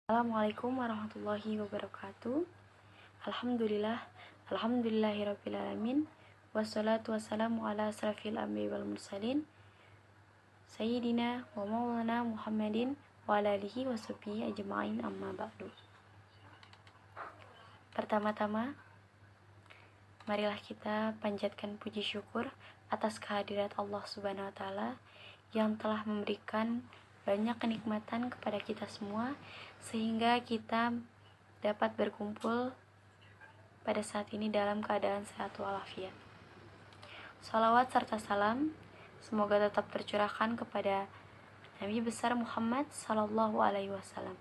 Assalamualaikum warahmatullahi wabarakatuh. Alhamdulillahirrabbilalamin. Wassalatu wassalamu ala asrafil anbiya'i wal mursalin Sayyidina wa maulana Muhammadin wa ala alihi wa sahbihi ajma'in, amma ba'du. Pertama-tama, marilah kita panjatkan puji syukur atas kehadirat Allah Subhanahu wa taala yang telah memberikan banyak kenikmatan kepada kita semua sehingga kita dapat berkumpul pada saat ini dalam keadaan sehat walafiat. Salawat serta salam semoga tetap tercurahkan kepada Nabi besar Muhammad sallallahu alaihi wasallam,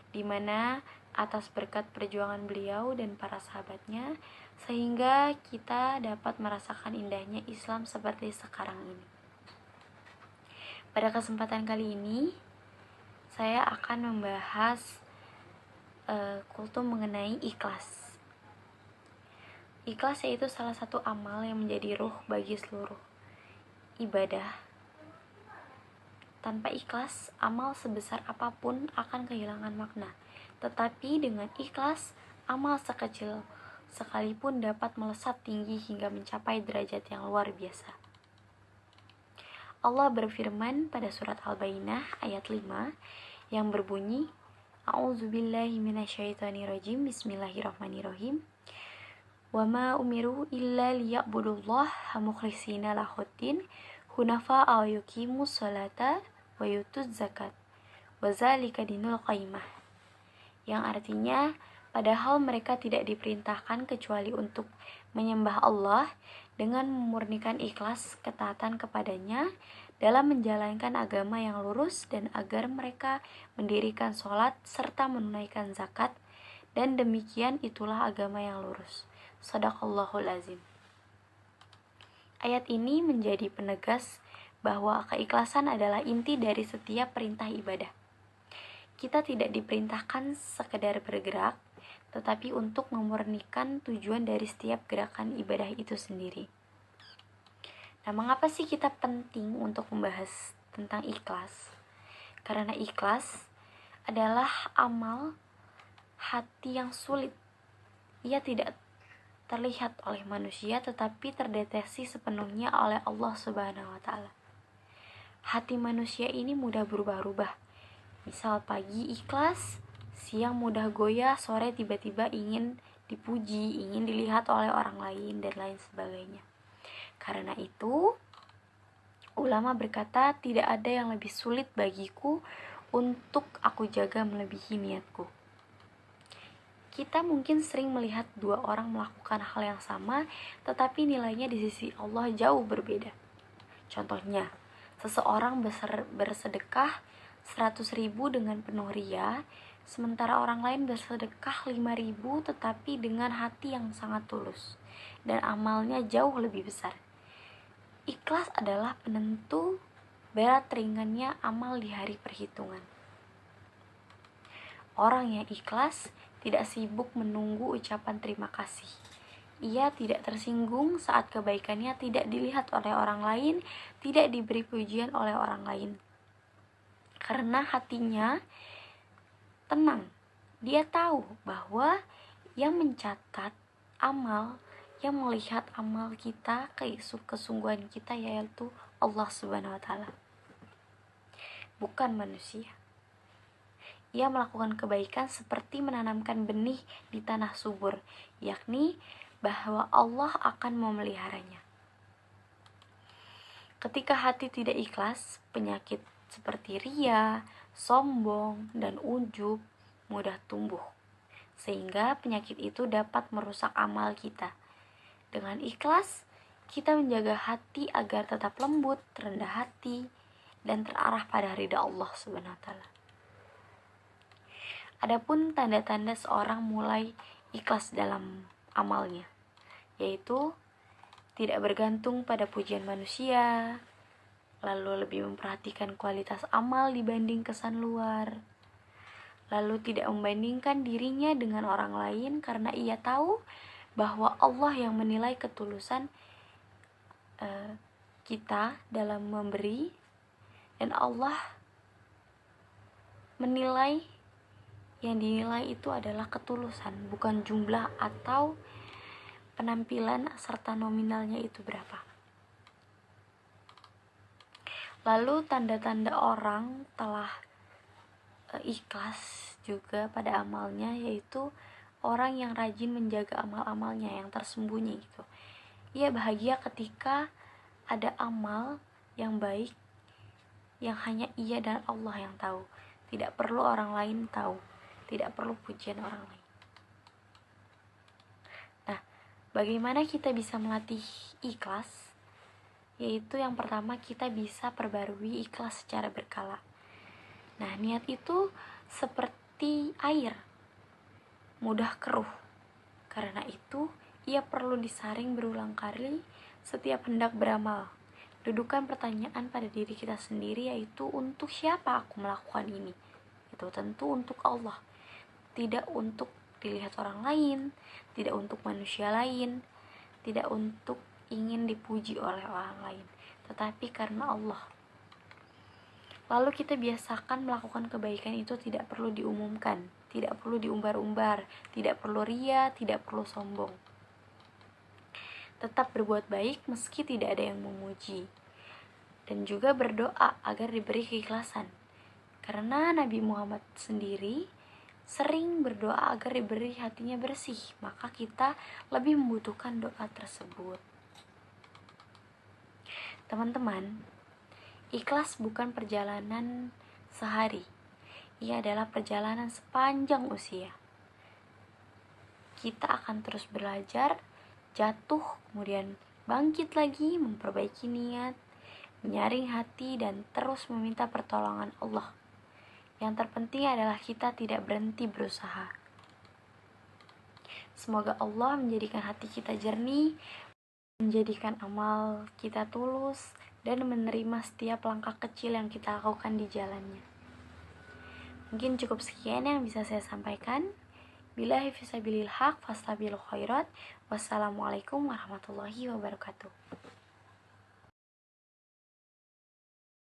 di mana atas berkat perjuangan beliau dan para sahabatnya sehingga kita dapat merasakan indahnya Islam seperti sekarang ini. Pada kesempatan kali ini saya akan membahas kultum mengenai ikhlas. Ikhlas yaitu salah satu amal yang menjadi ruh bagi seluruh ibadah. Tanpa ikhlas, amal sebesar apapun akan kehilangan makna. Tetapi dengan ikhlas, amal sekecil sekalipun dapat melesat tinggi hingga mencapai derajat yang luar biasa. Allah berfirman pada surat Al-Baqarah ayat 5 yang berbunyi, A'udzubillahi minasyaitonirrajim, Bismillahirrahmanirrahim. Wa ma umiru illa liya'budullaha mukhlishina lahuddin hunafa wa yuqimus sholata wa yutuz zakat wa zalika dinul qayyimah. Yang artinya, padahal mereka tidak diperintahkan kecuali untuk menyembah Allah dengan memurnikan ikhlas ketaatan kepadanya dalam menjalankan agama yang lurus dan agar mereka mendirikan sholat serta menunaikan zakat, dan demikian itulah agama yang lurus. Shadaqallahul azim. Ayat ini menjadi penegas bahwa keikhlasan adalah inti dari setiap perintah ibadah. Kita tidak diperintahkan sekedar bergerak, tetapi untuk memurnikan tujuan dari setiap gerakan ibadah itu sendiri. Nah, mengapa sih kita penting untuk membahas tentang ikhlas? Karena ikhlas adalah amal hati yang sulit. Ia tidak terlihat oleh manusia, tetapi terdeteksi sepenuhnya oleh Allah Subhanahu wa taala. Hati manusia ini mudah berubah-ubah. Misal pagi ikhlas, siang mudah goyah, sore tiba-tiba ingin dipuji, ingin dilihat oleh orang lain, dan lain sebagainya. Karena itu, ulama berkata, tidak ada yang lebih sulit bagiku untuk aku jaga melebihi niatku. Kita mungkin sering melihat dua orang melakukan hal yang sama, tetapi nilainya di sisi Allah jauh berbeda. Contohnya, seseorang bersedekah 100.000 dengan penuh ria, sementara orang lain bersedekah 5.000 tetapi dengan hati yang sangat tulus, dan amalnya jauh lebih besar. Ikhlas adalah penentu berat ringannya amal di hari perhitungan. Orang yang ikhlas tidak sibuk menunggu ucapan terima kasih. Ia tidak tersinggung saat kebaikannya tidak dilihat oleh orang lain, tidak diberi pujian oleh orang lain. Karena hatinya tenang. Dia tahu bahwa yang mencatat amal, yang melihat amal kita, kesungguhan kita, yaitu Allah Subhanahu wa taala, bukan manusia. Ia melakukan kebaikan seperti menanamkan benih di tanah subur, yakni bahwa Allah akan memeliharanya. Ketika hati tidak ikhlas, penyakit seperti ria, sombong, dan ujub mudah tumbuh, sehingga penyakit itu dapat merusak amal kita. Dengan ikhlas, kita menjaga hati agar tetap lembut, rendah hati, dan terarah pada ridha Allah Subhanahu wa taala. Adapun tanda-tanda seorang mulai ikhlas dalam amalnya, yaitu tidak bergantung pada pujian manusia, lalu lebih memperhatikan kualitas amal dibanding kesan luar, lalu tidak membandingkan dirinya dengan orang lain karena ia tahu bahwa Allah yang menilai ketulusan kita dalam memberi, dan Allah menilai yang dinilai itu adalah ketulusan, bukan jumlah atau penampilan serta nominalnya itu berapa. Lalu tanda-tanda orang telah ikhlas juga pada amalnya, yaitu orang yang rajin menjaga amal-amalnya yang tersembunyi gitu. Ia bahagia ketika ada amal yang baik yang hanya ia dan Allah yang tahu. Tidak perlu orang lain tahu, tidak perlu pujian orang lain. Nah, bagaimana kita bisa melatih ikhlas? Yaitu yang pertama, kita bisa perbarui ikhlas secara berkala. Nah, niat itu seperti air, mudah keruh. Karena itu, ia perlu disaring berulang kali setiap hendak beramal. Dudukan pertanyaan pada diri kita sendiri, yaitu untuk siapa aku melakukan ini? Itu tentu untuk Allah, tidak untuk dilihat orang lain, tidak untuk manusia lain, tidak untuk ingin dipuji oleh orang lain, tetapi karena Allah. Lalu kita biasakan melakukan kebaikan itu tidak perlu diumumkan, tidak perlu diumbar-umbar, tidak perlu ria, tidak perlu sombong. Tetap berbuat baik meski tidak ada yang memuji, dan juga berdoa agar diberi keikhlasan. Karena Nabi Muhammad sendiri sering berdoa agar diberi hatinya bersih, maka kita lebih membutuhkan doa tersebut. Teman-teman, ikhlas bukan perjalanan sehari. Ia adalah perjalanan sepanjang usia. Kita akan terus belajar, jatuh, kemudian bangkit lagi, memperbaiki niat, menyaring hati, dan terus meminta pertolongan Allah. Yang terpenting adalah kita tidak berhenti berusaha. Semoga Allah menjadikan hati kita jernih, menjadikan amal kita tulus, dan menerima setiap langkah kecil yang kita lakukan di jalannya. Mungkin cukup sekian yang bisa saya sampaikan. Billahi fisabilil haq fastabilul khairat. Wassalamualaikum warahmatullahi wabarakatuh.